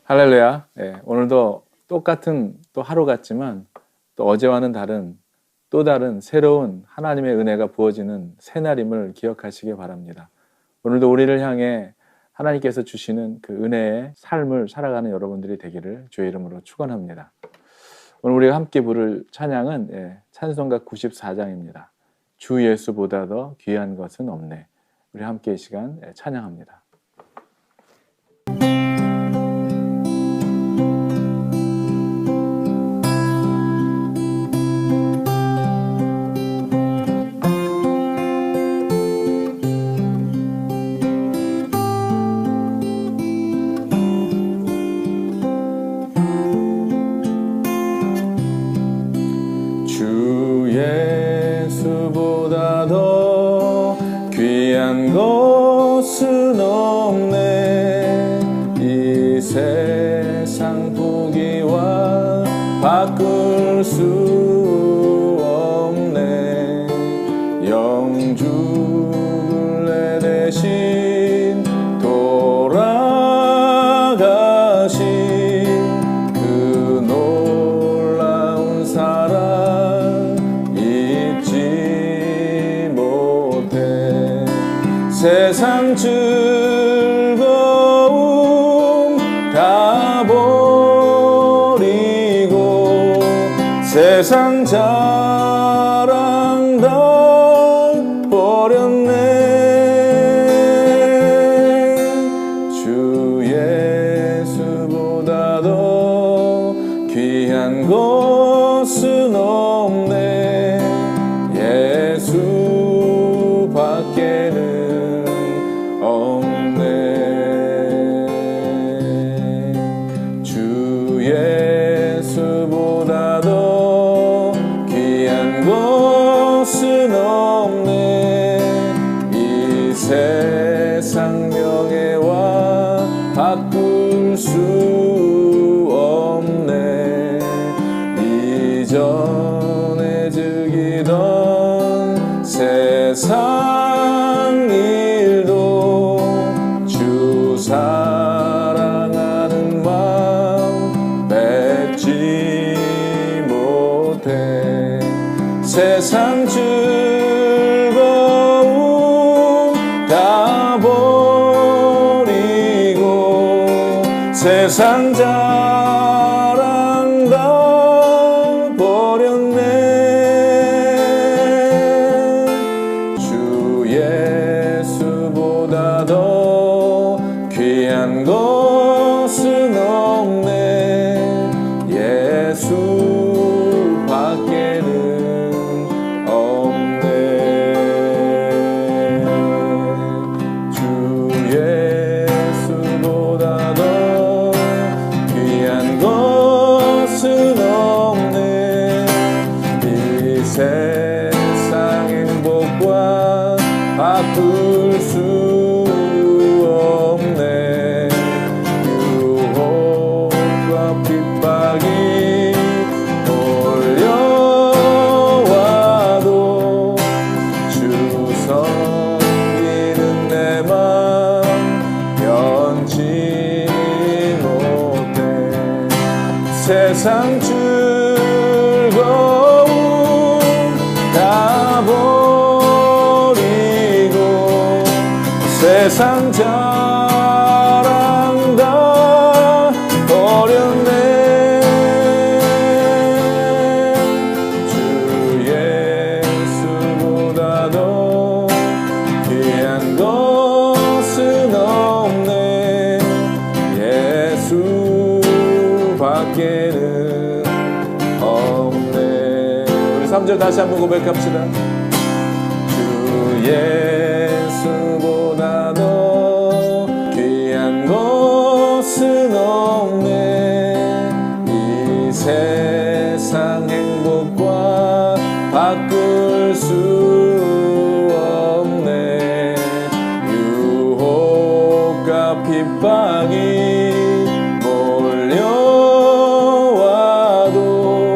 할렐루야. 예, 오늘도 똑같은 또 하루 같지만 또 어제와는 다른 또 다른 새로운 하나님의 은혜가 부어지는 새날임을 기억하시기 바랍니다. 오늘도 우리를 향해 하나님께서 주시는 그 은혜의 삶을 살아가는 여러분들이 되기를 주의 이름으로 축원합니다. 오늘 우리가 함께 부를 찬양은 찬송가 94장입니다. 주 예수보다 더 귀한 것은 없네. 우리 함께 이 시간 찬양합니다. 주 예수보다 더 귀한 것은 없네. 이 세상 포기와 바꿀 수 없네. 영주를 내 대신 돌아가신 그 놀라운 사랑 잊지 못해. 세상 즐거움 다 버리고 세상 자랑 다 버렸네. 주 예수보다 더 귀한 것은 없네. 예수 밖에는 없네. 주 예수보다 더 귀한 것은 없네. 이 세상 명예와 바꿀 수 없네. 이전에 즐기던 세상 일도 주 사랑하는 마음 뺏지 못해. 세상 즐거움 다 버리고 세상 자랑 다 버렸네. 주 예수보다 더 귀한 것은 없네. 예수 밖에는 없네. 주 예수보다 더 귀한 것은 없네. 이 세상 행복과 바꿀 수 없네. 유혹과 핍박이 몰려와도 주 섬기는 내 맘 변치 못해. 세상 즐거움 다 버리고 세상 자랑 다 버렸네. 주 예수보다 더 귀한 것은 없네. 예수 밖에는 없네. 우리 3절 다시 한번 고백합시다. 주 예수보다 더 귀한 것은 없네. 이 세상 행복과 바꿀 수 없네. 유혹과 핍박이 몰려와도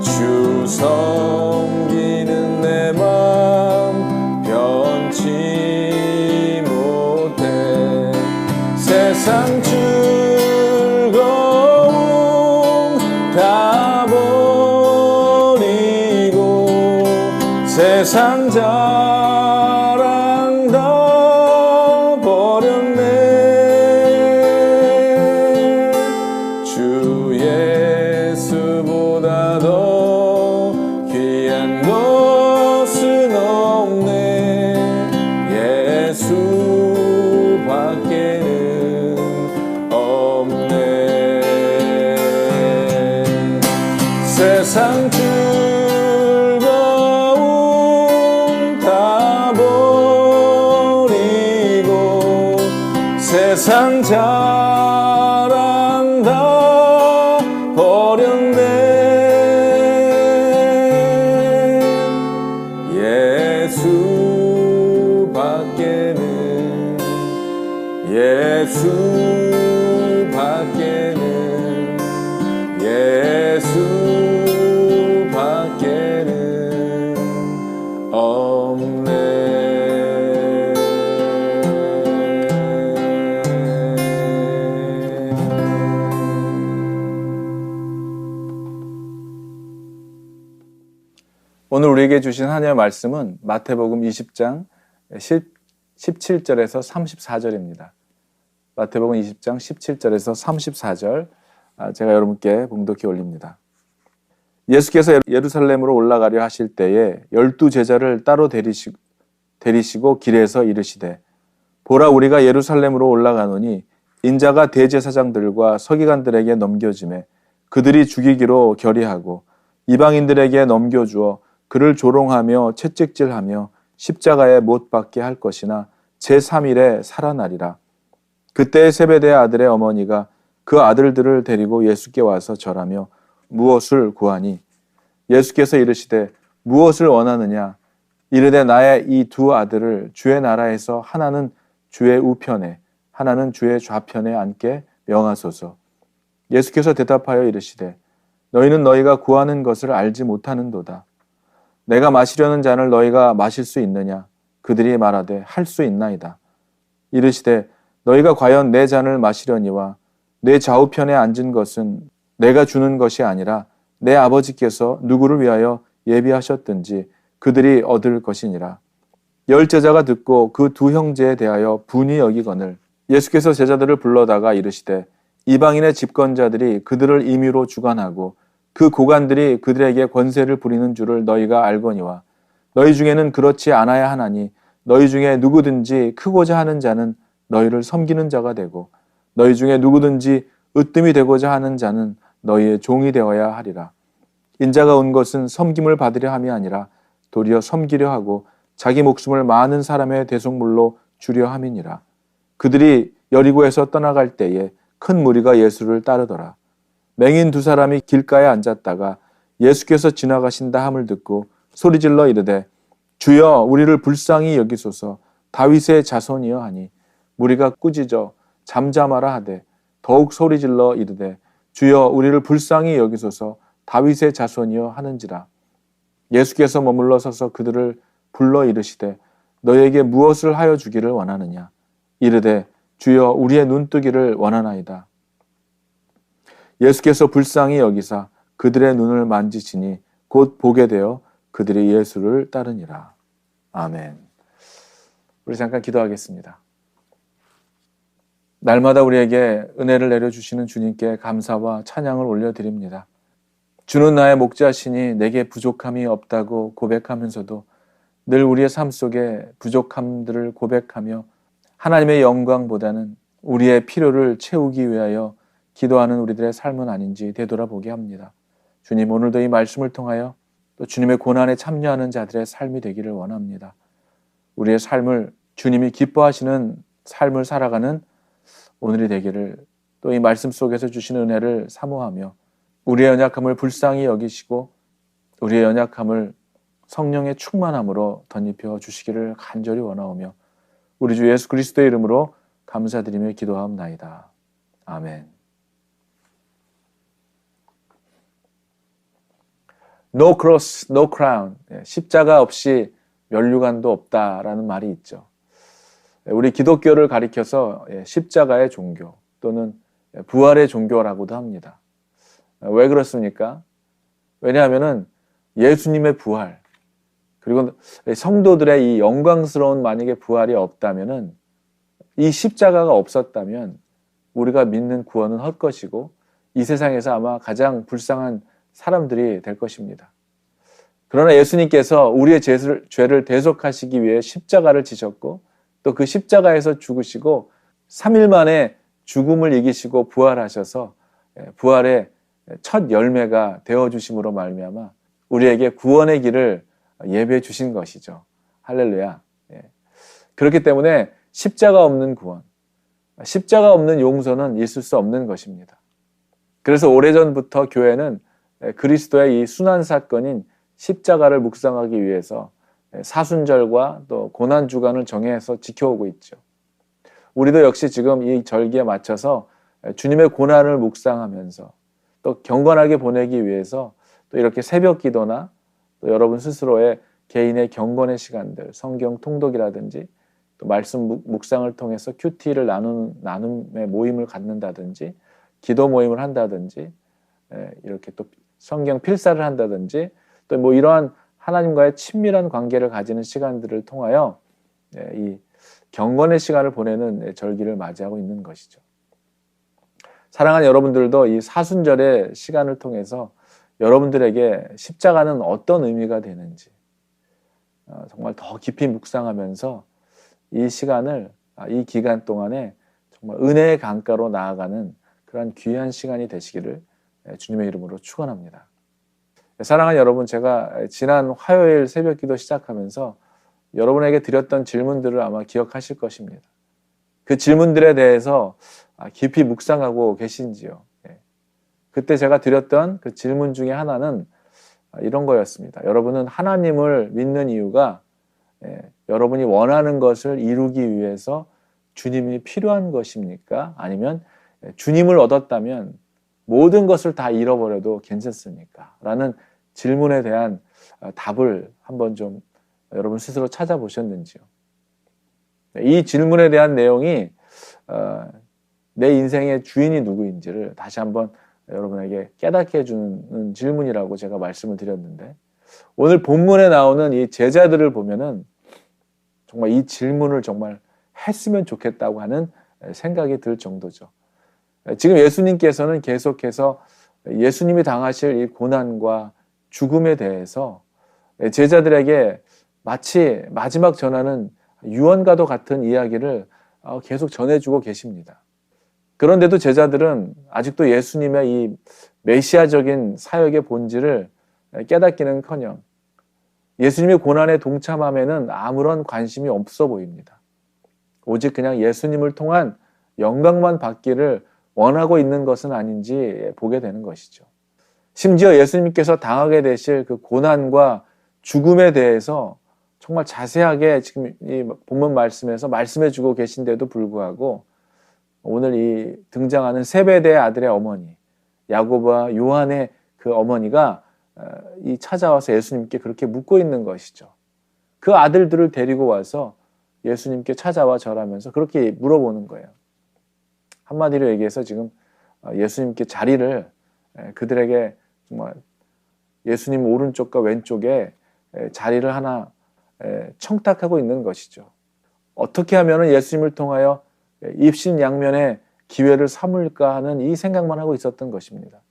주 섬기는 내 맘 변치 못해. 세상 즐거움 세상 자랑 다 버렸네. 주 예수보다 더 귀한 것은 없네. 예수밖에는 없네. 세상 세상 자랑 다 버렸네. 예수밖에는 없네. 오늘 우리에게 주신 하나님의 말씀은 마태복음 20장 17절에서 34절입니다. 마태복음 20장 17절에서 34절 제가 여러분께 봉독해 올립니다. 예수께서 예루살렘으로 올라가려 하실 때에 12제자를 따로 데리시고 길에서 이르시되 보라 우리가 예루살렘으로 올라가노니 인자가 대제사장들과 서기관들에게 넘겨지매 그들이 죽이기로 결의하고 이방인들에게 넘겨주어 그를 조롱하며 채찍질하며 십자가에 못 박게 할 것이나 제3일에 살아나리라. 그때 세베대의 아들의 어머니가 그 아들들을 데리고 예수께 와서 절하며 무엇을 구하니 예수께서 이르시되 무엇을 원하느냐 이르되 나의 이 두 아들을 주의 나라에서 하나는 주의 우편에 하나는 주의 좌편에 앉게 명하소서. 예수께서 대답하여 이르시되 너희는 너희가 구하는 것을 알지 못하는도다. 내가 마시려는 잔을 너희가 마실 수 있느냐? 그들이 말하되 할 수 있나이다. 이르시되 너희가 과연 내 잔을 마시려니와 내 좌우편에 앉은 것은 내가 주는 것이 아니라 내 아버지께서 누구를 위하여 예비하셨든지 그들이 얻을 것이니라. 10제자가 듣고 그 두 형제에 대하여 분이 여기거늘 예수께서 제자들을 불러다가 이르시되 이방인의 집권자들이 그들을 임의로 주관하고 그 고관들이 그들에게 권세를 부리는 줄을 너희가 알거니와 너희 중에는 그렇지 않아야 하나니 너희 중에 누구든지 크고자 하는 자는 너희를 섬기는 자가 되고 너희 중에 누구든지 으뜸이 되고자 하는 자는 너희의 종이 되어야 하리라. 인자가 온 것은 섬김을 받으려 함이 아니라 도리어 섬기려 하고 자기 목숨을 많은 사람의 대속물로 주려 함이니라. 그들이 여리고에서 떠나갈 때에 큰 무리가 예수를 따르더라. 맹인 두 사람이 길가에 앉았다가 예수께서 지나가신다 함을 듣고 소리질러 이르되 주여 우리를 불쌍히 여기소서. 다윗의 자손이여 하니 무리가 꾸짖어 잠잠하라 하되 더욱 소리질러 이르되 주여 우리를 불쌍히 여기소서. 다윗의 자손이여 하는지라. 예수께서 머물러 서서 그들을 불러 이르시되 너희에게 무엇을 하여 주기를 원하느냐. 이르되 주여 우리의 눈뜨기를 원하나이다. 예수께서 불쌍히 여기사 그들의 눈을 만지시니 곧 보게 되어 그들이 예수를 따르니라. 아멘. 우리 잠깐 기도하겠습니다. 날마다 우리에게 은혜를 내려주시는 주님께 감사와 찬양을 올려드립니다. 주는 나의 목자시니 내게 부족함이 없다고 고백하면서도 늘 우리의 삶 속에 부족함들을 고백하며 하나님의 영광보다는 우리의 필요를 채우기 위하여 기도하는 우리들의 삶은 아닌지 되돌아보게 합니다. 주님, 오늘도 이 말씀을 통하여 또 주님의 고난에 참여하는 자들의 삶이 되기를 원합니다. 우리의 삶을 주님이 기뻐하시는 삶을 살아가는 오늘이 되기를, 또 이 말씀 속에서 주시는 은혜를 사모하며 우리의 연약함을 불쌍히 여기시고 우리의 연약함을 성령의 충만함으로 덧입혀 주시기를 간절히 원하오며 우리 주 예수 그리스도의 이름으로 감사드리며 기도하옵나이다. 아멘. No cross, no crown. 십자가 없이 면류관도 없다라는 말이 있죠. 우리 기독교를 가리켜서 십자가의 종교 또는 부활의 종교라고도 합니다. 왜 그렇습니까? 왜냐하면 예수님의 부활, 그리고 성도들의 이 영광스러운 만약에 부활이 없다면은, 이 십자가가 없었다면 우리가 믿는 구원은 헛것이고 이 세상에서 아마 가장 불쌍한 사람들이 될 것입니다. 그러나 예수님께서 우리의 죄를 대속하시기 위해 십자가를 지셨고 또 그 십자가에서 죽으시고 3일 만에 죽음을 이기시고 부활하셔서 부활의 첫 열매가 되어주심으로 말미암아 우리에게 구원의 길을 예배해 주신 것이죠. 할렐루야. 그렇기 때문에 십자가 없는 구원, 십자가 없는 용서는 있을 수 없는 것입니다. 그래서 오래전부터 교회는 그리스도의 이 순환 사건인 십자가를 묵상하기 위해서 사순절과 또 고난주간을 정해서 지켜오고 있죠. 우리도 역시 지금 이 절기에 맞춰서 주님의 고난을 묵상하면서 또 경건하게 보내기 위해서 또 이렇게 새벽 기도나 또 여러분 스스로의 개인의 경건의 시간들, 성경 통독이라든지 또 말씀 묵상을 통해서 큐티를 나눔의 모임을 갖는다든지 기도 모임을 한다든지 이렇게 또 성경 필사를 한다든지 또 뭐 이러한 하나님과의 친밀한 관계를 가지는 시간들을 통하여 이 경건의 시간을 보내는 절기를 맞이하고 있는 것이죠. 사랑하는 여러분들도 이 사순절의 시간을 통해서 여러분들에게 십자가는 어떤 의미가 되는지 정말 더 깊이 묵상하면서 이 시간을, 이 기간 동안에 정말 은혜의 강가로 나아가는 그런 귀한 시간이 되시기를 주님의 이름으로 축원합니다. 사랑하는 여러분, 제가 지난 화요일 새벽 기도 시작하면서 여러분에게 드렸던 질문들을 아마 기억하실 것입니다. 그 질문들에 대해서 깊이 묵상하고 계신지요? 그때 제가 드렸던 그 질문 중에 하나는 이런 거였습니다. 여러분은 하나님을 믿는 이유가 여러분이 원하는 것을 이루기 위해서 주님이 필요한 것입니까? 아니면 주님을 얻었다면 모든 것을 다 잃어버려도 괜찮습니까? 라는 질문에 대한 답을 한번 좀 여러분 스스로 찾아보셨는지요? 이 질문에 대한 내용이 내 인생의 주인이 누구인지를 다시 한번 여러분에게 깨닫게 해주는 질문이라고 제가 말씀을 드렸는데, 오늘 본문에 나오는 이 제자들을 보면은 정말 이 질문을 정말 했으면 좋겠다고 하는 생각이 들 정도죠. 지금 예수님께서는 계속해서 예수님이 당하실 이 고난과 죽음에 대해서 제자들에게 마치 마지막 전하는 유언과도 같은 이야기를 계속 전해주고 계십니다. 그런데도 제자들은 아직도 예수님의 이 메시아적인 사역의 본질을 깨닫기는커녕 예수님의 고난에 동참함에는 아무런 관심이 없어 보입니다. 오직 그냥 예수님을 통한 영광만 받기를 원하고 있는 것은 아닌지 보게 되는 것이죠. 심지어 예수님께서 당하게 되실 그 고난과 죽음에 대해서 정말 자세하게 지금 이 본문 말씀에서 말씀해 주고 계신데도 불구하고 오늘 이 등장하는 세베대의 아들의 어머니, 야고보와 요한의 그 어머니가 이 찾아와서 예수님께 그렇게 묻고 있는 것이죠. 그 아들들을 데리고 와서 예수님께 찾아와 절하면서 그렇게 물어보는 거예요. 한마디로 얘기해서 지금 예수님께 자리를 그들에게 정말 예수님 오른쪽과 왼쪽에 자리를 하나 청탁하고 있는 것이죠. 어떻게 하면 예수님을 통하여 입신양면의 기회를 삼을까 하는 이 생각만 하고 있었던 것입니다.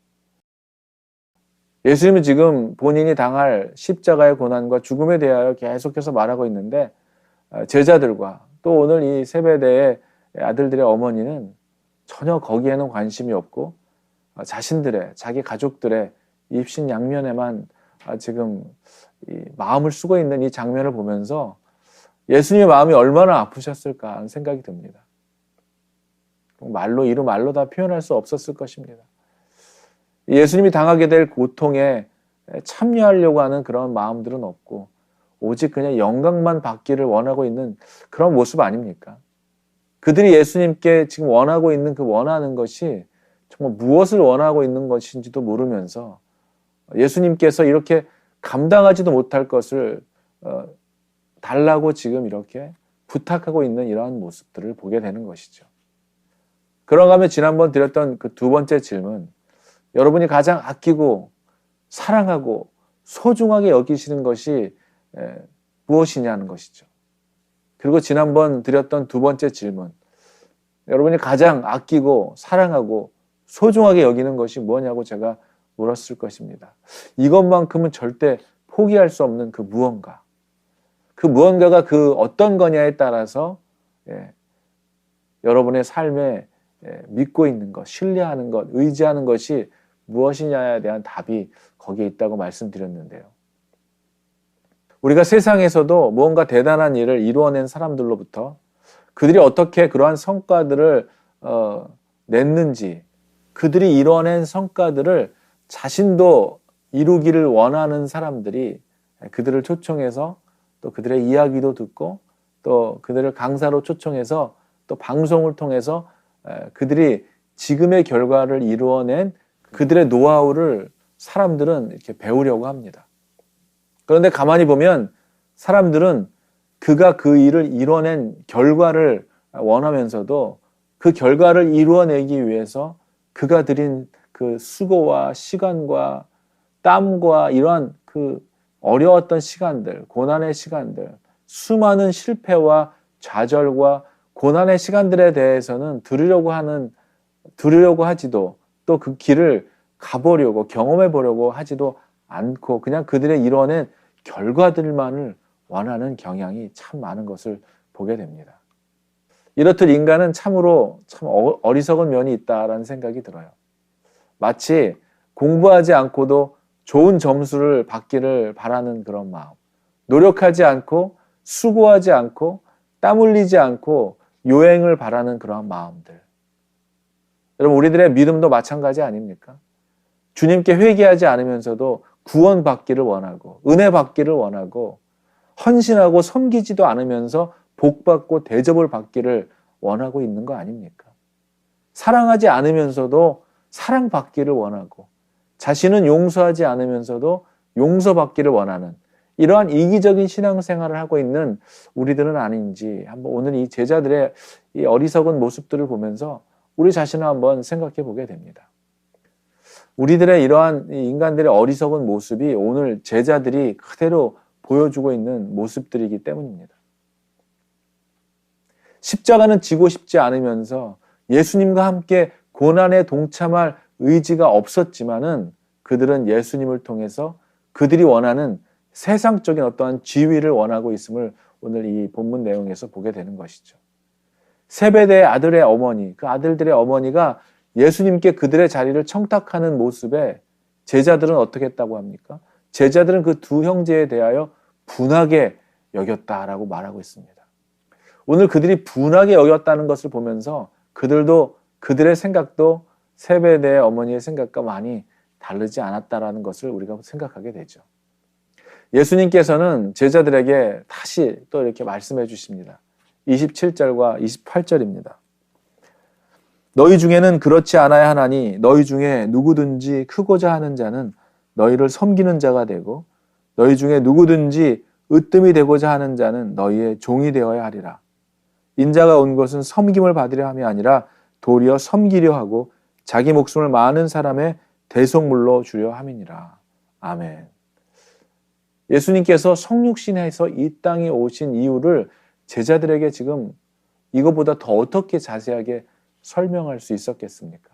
예수님은 지금 본인이 당할 십자가의 고난과 죽음에 대하여 계속해서 말하고 있는데 제자들과 또 오늘 이 세베대의 아들들의 어머니는 전혀 거기에는 관심이 없고 자신들의, 자기 가족들의 입신양면에만 지금 이 마음을 쓰고 있는 이 장면을 보면서 예수님의 마음이 얼마나 아프셨을까 하는 생각이 듭니다. 이루 말로 다 표현할 수 없었을 것입니다. 예수님이 당하게 될 고통에 참여하려고 하는 그런 마음들은 없고 오직 그냥 영광만 받기를 원하고 있는 그런 모습 아닙니까? 그들이 예수님께 지금 원하고 있는 그 원하는 것이 정말 무엇을 원하고 있는 것인지도 모르면서 예수님께서 이렇게 감당하지도 못할 것을 달라고 지금 이렇게 부탁하고 있는 이러한 모습들을 보게 되는 것이죠. 그런가 하면 지난번 드렸던 그 두 번째 질문, 여러분이 가장 아끼고 사랑하고 소중하게 여기시는 것이 무엇이냐는 것이죠. 그리고 지난번 드렸던 두 번째 질문, 여러분이 가장 아끼고 사랑하고 소중하게 여기는 것이 뭐냐고 제가 물었을 것입니다. 이것만큼은 절대 포기할 수 없는 그 무언가. 그 무언가가 그 어떤 거냐에 따라서 여러분의 삶에 믿고 있는 것, 신뢰하는 것, 의지하는 것이 무엇이냐에 대한 답이 거기에 있다고 말씀드렸는데요. 우리가 세상에서도 무언가 대단한 일을 이루어낸 사람들로부터 그들이 어떻게 그러한 성과들을 냈는지, 그들이 이뤄낸 성과들을 자신도 이루기를 원하는 사람들이 그들을 초청해서 또 그들의 이야기도 듣고 또 그들을 강사로 초청해서 또 방송을 통해서 그들이 지금의 결과를 이루어낸 그들의 노하우를 사람들은 이렇게 배우려고 합니다. 그런데 가만히 보면 사람들은 그가 그 일을 이뤄낸 결과를 원하면서도 그 결과를 이루어내기 위해서 그가 들인 그 수고와 시간과 땀과 이러한 그 어려웠던 시간들, 고난의 시간들, 수많은 실패와 좌절과 고난의 시간들에 대해서는 들으려고 하지도 또 그 길을 가보려고 경험해 보려고 하지도 않고 그냥 그들의 이뤄낸 결과들만을 원하는 경향이 참 많은 것을 보게 됩니다. 이렇듯 인간은 참으로 참 어리석은 면이 있다라는 생각이 들어요. 마치 공부하지 않고도 좋은 점수를 받기를 바라는 그런 마음, 노력하지 않고 수고하지 않고 땀 흘리지 않고 요행을 바라는 그런 마음들. 여러분, 우리들의 믿음도 마찬가지 아닙니까? 주님께 회개하지 않으면서도 구원받기를 원하고 은혜 받기를 원하고 헌신하고 섬기지도 않으면서 복받고 대접을 받기를 원하고 있는 거 아닙니까? 사랑하지 않으면서도 사랑받기를 원하고 자신은 용서하지 않으면서도 용서받기를 원하는 이러한 이기적인 신앙생활을 하고 있는 우리들은 아닌지 한번 오늘 이 제자들의 이 어리석은 모습들을 보면서 우리 자신을 한번 생각해 보게 됩니다. 우리들의 이러한 인간들의 어리석은 모습이 오늘 제자들이 그대로 보여주고 있는 모습들이기 때문입니다. 십자가는 지고 싶지 않으면서 예수님과 함께 고난에 동참할 의지가 없었지만은 그들은 예수님을 통해서 그들이 원하는 세상적인 어떠한 지위를 원하고 있음을 오늘 이 본문 내용에서 보게 되는 것이죠. 세베대의 아들의 어머니, 그 아들들의 어머니가 예수님께 그들의 자리를 청탁하는 모습에 제자들은 어떻게 했다고 합니까? 제자들은 그 두 형제에 대하여 분하게 여겼다라고 말하고 있습니다. 오늘 그들이 분하게 여겼다는 것을 보면서 그들도 그들의 생각도 세베대의 어머니의 생각과 많이 다르지 않았다라는 것을 우리가 생각하게 되죠. 예수님께서는 제자들에게 다시 또 이렇게 말씀해 주십니다. 27절과 28절입니다. 너희 중에는 그렇지 않아야 하나니 너희 중에 누구든지 크고자 하는 자는 너희를 섬기는 자가 되고 너희 중에 누구든지 으뜸이 되고자 하는 자는 너희의 종이 되어야 하리라. 인자가 온 것은 섬김을 받으려 함이 아니라 도리어 섬기려 하고 자기 목숨을 많은 사람의 대속물로 주려 함이니라. 아멘. 예수님께서 성육신해서 이 땅에 오신 이유를 제자들에게 지금 이것보다 더 어떻게 자세하게 설명할 수 있었겠습니까?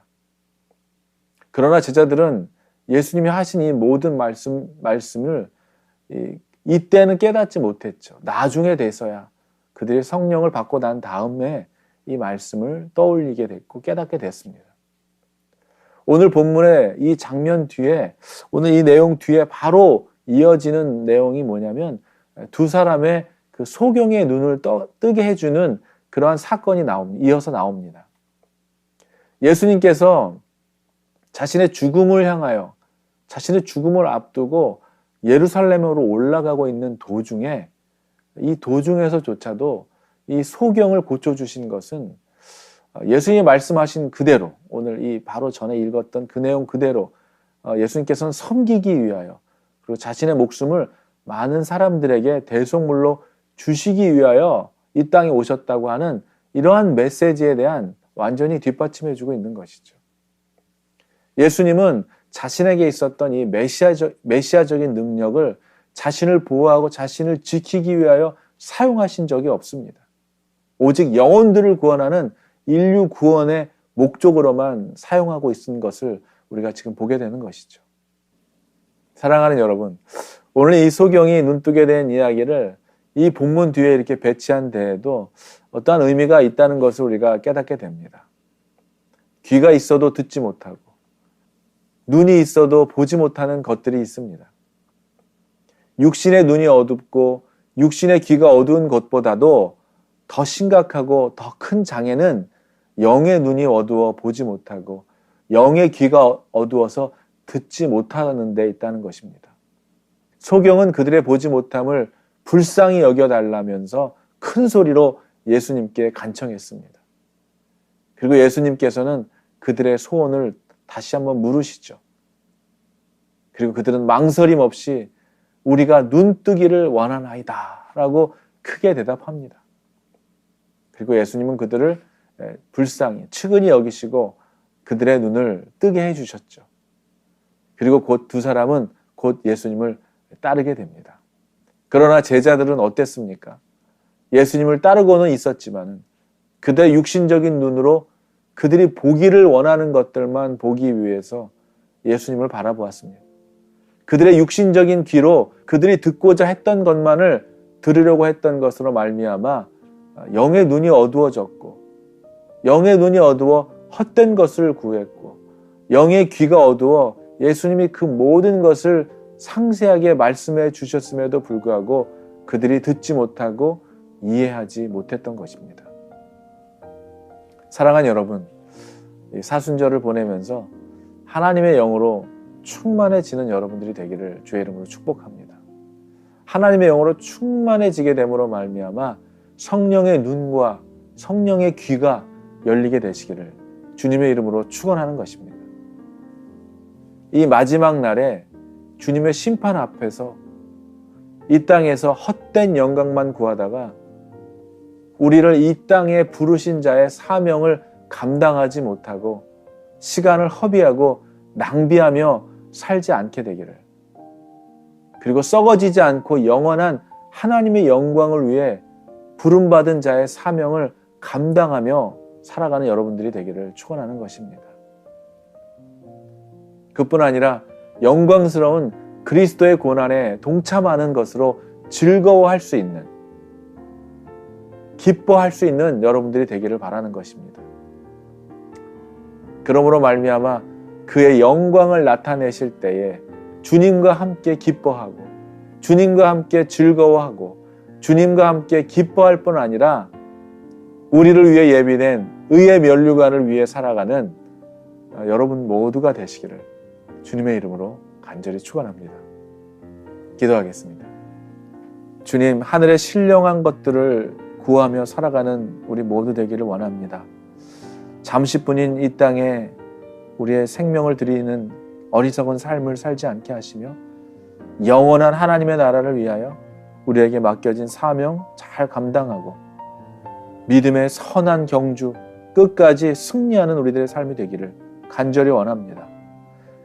그러나 제자들은 예수님이 하신 이 모든 말씀을 이때는 깨닫지 못했죠. 나중에 돼서야 그들이 성령을 받고 난 다음에 이 말씀을 떠올리게 됐고 깨닫게 됐습니다. 오늘 본문의 이 장면 뒤에, 오늘 이 내용 뒤에 바로 이어지는 내용이 뭐냐면 두 사람의 그 소경의 눈을 뜨게 해주는 그러한 사건이 이어서 나옵니다. 예수님께서 자신의 죽음을 향하여 자신의 죽음을 앞두고 예루살렘으로 올라가고 있는 도중에 이 도중에서조차도 이 소경을 고쳐주신 것은 예수님이 말씀하신 그대로 오늘 이 바로 전에 읽었던 그 내용 그대로 예수님께서는 섬기기 위하여 그리고 자신의 목숨을 많은 사람들에게 대속물로 주시기 위하여 이 땅에 오셨다고 하는 이러한 메시지에 대한 완전히 뒷받침해주고 있는 것이죠. 예수님은 자신에게 있었던 이 메시아적인 능력을 자신을 보호하고 자신을 지키기 위하여 사용하신 적이 없습니다. 오직 영혼들을 구원하는 인류 구원의 목적으로만 사용하고 있는 것을 우리가 지금 보게 되는 것이죠. 사랑하는 여러분, 오늘 이 소경이 눈뜨게 된 이야기를 이 본문 뒤에 이렇게 배치한 데에도 어떠한 의미가 있다는 것을 우리가 깨닫게 됩니다. 귀가 있어도 듣지 못하고 눈이 있어도 보지 못하는 것들이 있습니다. 육신의 눈이 어둡고 육신의 귀가 어두운 것보다도 더 심각하고 더 큰 장애는 영의 눈이 어두워 보지 못하고 영의 귀가 어두워서 듣지 못하는 데 있다는 것입니다. 소경은 그들의 보지 못함을 불쌍히 여겨달라면서 큰 소리로 예수님께 간청했습니다. 그리고 예수님께서는 그들의 소원을 다시 한번 물으시죠. 그리고 그들은 망설임 없이 우리가 눈뜨기를 원하나이다 라고 크게 대답합니다. 그리고 예수님은 그들을 불쌍히 측은히 여기시고 그들의 눈을 뜨게 해주셨죠. 그리고 곧 두 사람은 곧 예수님을 따르게 됩니다. 그러나 제자들은 어땠습니까? 예수님을 따르고는 있었지만 그들의 육신적인 눈으로 그들이 보기를 원하는 것들만 보기 위해서 예수님을 바라보았습니다. 그들의 육신적인 귀로 그들이 듣고자 했던 것만을 들으려고 했던 것으로 말미암아 영의 눈이 어두워졌고 영의 눈이 어두워 헛된 것을 구했고 영의 귀가 어두워 예수님이 그 모든 것을 상세하게 말씀해 주셨음에도 불구하고 그들이 듣지 못하고 이해하지 못했던 것입니다. 사랑하는 여러분, 사순절을 보내면서 하나님의 영으로 충만해지는 여러분들이 되기를 주의 이름으로 축복합니다. 하나님의 영으로 충만해지게 됨으로 말미암아 성령의 눈과 성령의 귀가 열리게 되시기를 주님의 이름으로 축원하는 것입니다. 이 마지막 날에 주님의 심판 앞에서 이 땅에서 헛된 영광만 구하다가 우리를 이 땅에 부르신 자의 사명을 감당하지 못하고 시간을 허비하고 낭비하며 살지 않게 되기를, 그리고 썩어지지 않고 영원한 하나님의 영광을 위해 부름받은 자의 사명을 감당하며 살아가는 여러분들이 되기를 축원하는 것입니다. 그뿐 아니라 영광스러운 그리스도의 고난에 동참하는 것으로 즐거워할 수 있는, 기뻐할 수 있는 여러분들이 되기를 바라는 것입니다. 그러므로 말미암아 그의 영광을 나타내실 때에 주님과 함께 기뻐하고 주님과 함께 즐거워하고 주님과 함께 기뻐할 뿐 아니라 우리를 위해 예비된 의의 면류관을 위해 살아가는 여러분 모두가 되시기를 주님의 이름으로 간절히 축원합니다. 기도하겠습니다. 주님, 하늘의 신령한 것들을 구하며 살아가는 우리 모두 되기를 원합니다. 잠시뿐인 이 땅에 우리의 생명을 드리는 어리석은 삶을 살지 않게 하시며 영원한 하나님의 나라를 위하여 우리에게 맡겨진 사명 잘 감당하고 믿음의 선한 경주 끝까지 승리하는 우리들의 삶이 되기를 간절히 원합니다.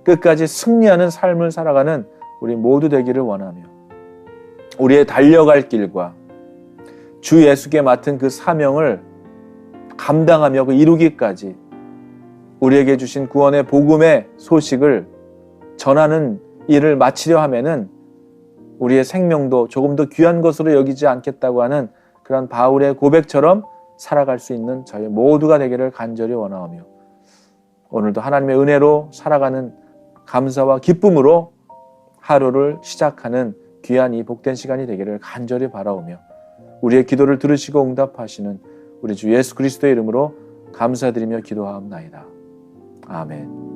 끝까지 승리하는 삶을 살아가는 우리 모두 되기를 원하며 우리의 달려갈 길과 주 예수께 맡은 그 사명을 감당하며 그 이루기까지 우리에게 주신 구원의 복음의 소식을 전하는 일을 마치려 하면은 우리의 생명도 조금 더 귀한 것으로 여기지 않겠다고 하는 그런 바울의 고백처럼 살아갈 수 있는 저희 모두가 되기를 간절히 원하오며 오늘도 하나님의 은혜로 살아가는 감사와 기쁨으로 하루를 시작하는 귀한 이 복된 시간이 되기를 간절히 바라오며 우리의 기도를 들으시고 응답하시는 우리 주 예수 그리스도의 이름으로 감사드리며 기도하옵나이다. 아멘.